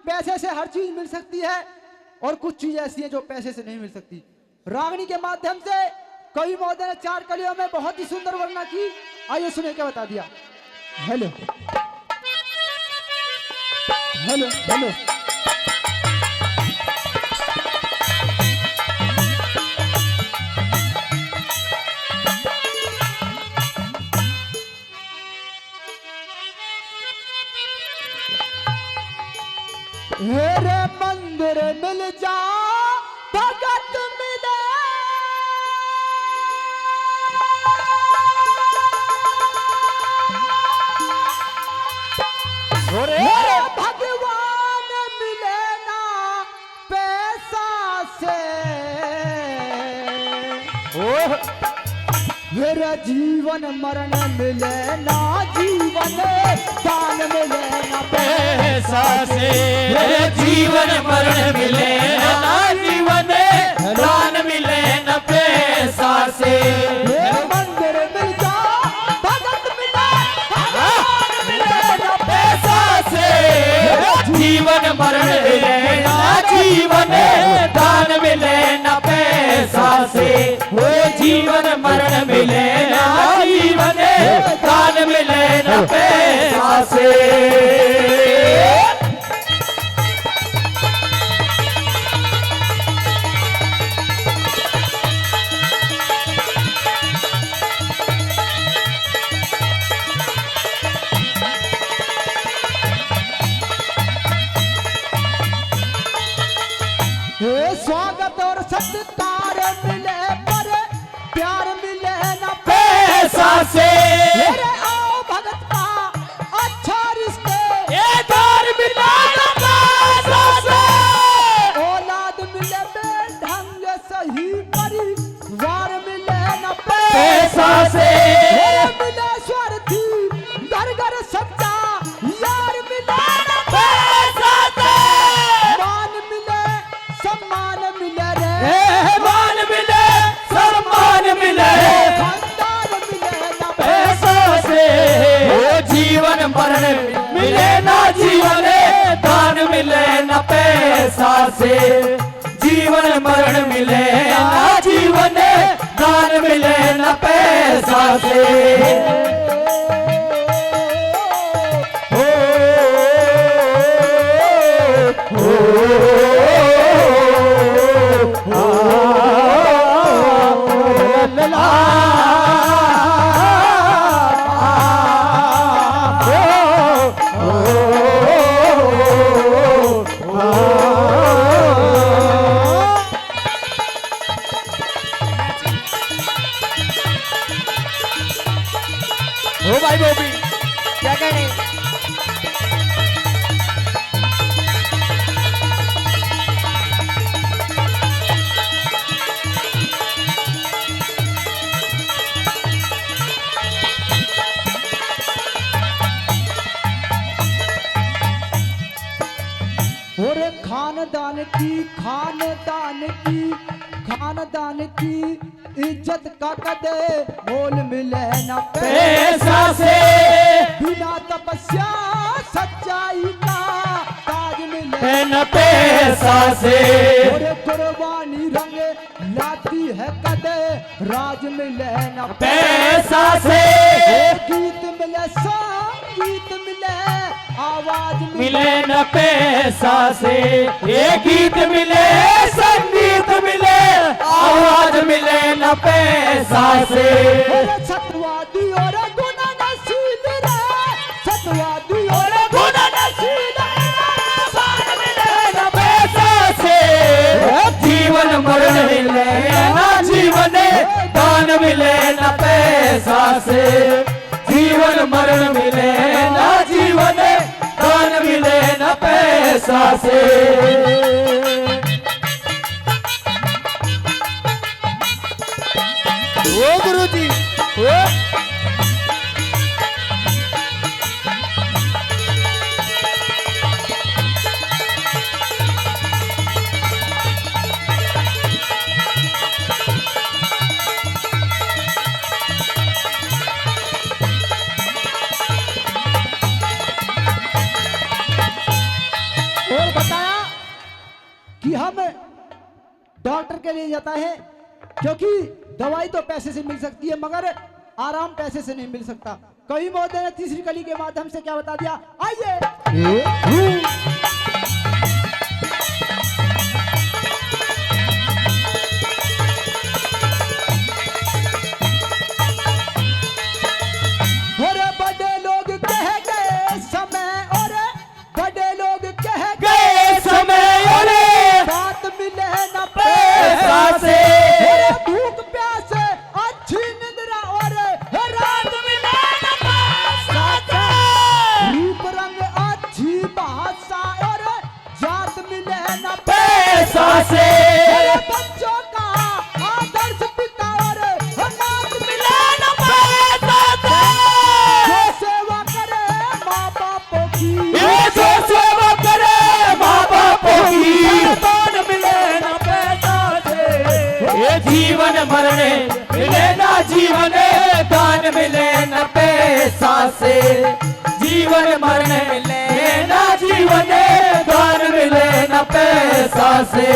पैसे से हर चीज मिल सकती है और कुछ चीज ऐसी है जो पैसे से नहीं मिल सकती। रागनी के माध्यम से कवि महोदय ने 4 कलियों में बहुत ही सुंदर वर्णना की। आइए सुने क्या बता दिया। हेलो हेलो हेलो मेरे मंदिर मिल जा भगत मिले, मेरे भगवान मिले ना पैसा से, मेरा जीवन मरण मिले ना जीवन दान मिले ना पैसा से, जीवन मरण मिले ना जीवन दान मिले न पैसा से। मंदिर मिल जा भगत मिले, भगवान मिले न पैसा से, जीवन मरण मिले ना जीवन दान मिले न पैसा से। वो जीवन मरण मिले ना जीवन दान मिले न पैसा से। स्वागत और सत्कार मिले पर प्यार मिले ना पैसा से। मेरे आओ भगत का अच्छा रिश्ते, ये दार मिले ना पैसा से। औलाद मिले बेढंग सही परिवार मिले ना पैसा से। मिले स्वार्थी घर घर सच्चा यार मिले ना पैसा से। मान मिले सम्मान मिले रे, मान मिले सम्मान मिले खानदान मिले ना पैसा से। वो जीवन मरण मिले ना जीवन दान मिले न पैसा से। जीवन मरण मिले ना जीवन दान मिले न पैसा से। ओ भाई बोबी क्या कहने। और खानदान की इज्जत का कदे मोल मिले ना पैसा से। बिना तपस्या सच्चाई का ताज मिले न पैसा से। और कुर्बानी रंग लाती है कदे राज मिले ना पैसा से। गीत मिले संगीत मिले आवाज मिले न पैसा से। ये गीत मिले संगीत मिले आवाज मिले न पैसा से। सतवादी और गुण नशील रे, सतवादी और गुण नशील मिले न पैसा से। जीवन मरण मिले न जीवन दान मिले न पैसा से। जीवन मरण मिले न जीवन दान मिले न पैसा से। ओ गुरुजी ओ और बताया कि हम डॉक्टर के लिए जाता है क्योंकि दवाई तो पैसे से मिल सकती है मगर आराम पैसे से नहीं मिल सकता। कवि महोदय ने तीसरी कली के माध्यम से क्या बता दिया, आइए। और बड़े लोग कह गए समय और बड़े लोग कह गए समय और बात मिले न पैसा से भूख प्यास अच्छी निद्रा और रात मिले न पैसा से रूप रंग अच्छी भाषा और जात मिले न पैसा से बच्चों का आदर्श पिता और अनाथ मिले न पैसा से जो सेवा करे माँ बापों की ये जो सेवा करे माँ बापों की दान मिले न पैसा से ये जीवन मरने मिले ना जीवन दान मिले न पैसा से जीवन मरने मिले ना जीवन दान मिले न पैसा से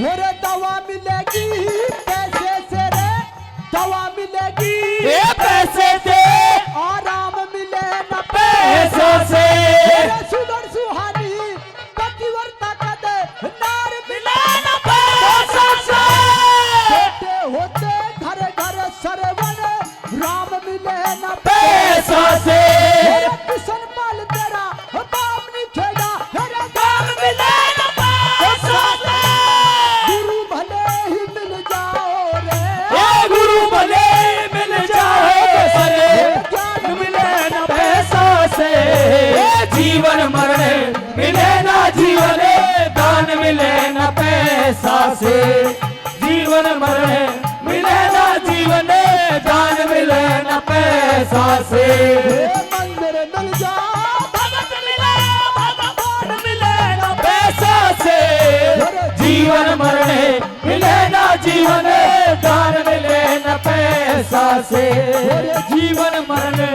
और दवा मिलेगी पैसे से रे दवा मिलेगी ये पैसे से आराम मिले न पैसा से सुंदर सुहानी पतिव्रता कदे नार मिले न पैसा से होते होते घर घर सरवन राम मिले न पैसा से किशन पाल तेरा बाप नहीं खेड़ा अरे दान मिले न पैसा से गुरु भले ही मिल जाओ रे ये गुरु भले मिल जाए सरे ज्ञान मिले न पैसा से ये जीवन मरने मिले ना जीवन दान मिले न पैसा से जीवन मरने मिले ना जीवन दान मिले न पैसा से मंदिर मिल जाओ भगत मिले भगवान मिले न पैसा से जीवन मरने मिले ना जीवन दान मिले न पैसा से जीवन मरने